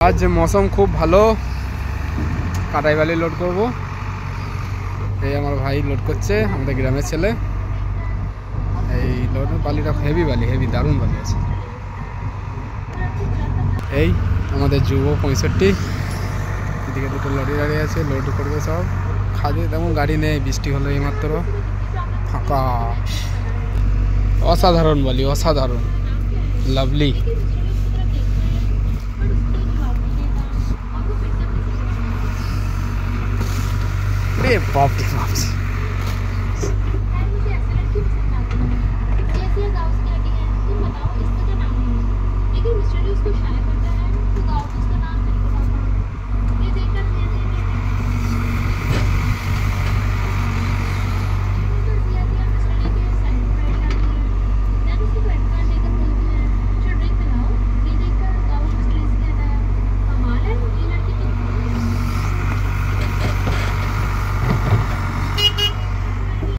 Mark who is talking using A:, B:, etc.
A: आज मौसम खूब ভালো কাটাই বালি লোড করব। এই আমার ভাই লোড করছে, আমাদের গ্রামের ছেলে। এই লোড বালিটা হেভি বালি, হেভি দারুণ বালি আছে। এই আমাদের যুব 65 এদিকে দুটো লরি দাঁড়িয়ে আছে, লোড করবে সব। খাদে তেমন গাড়ি নেই, বৃষ্টি হলো এইমাত্র, ফাঁকা। অসাধারণ বালি, অসাধারণ, লাভলি। বাপরে বাপ।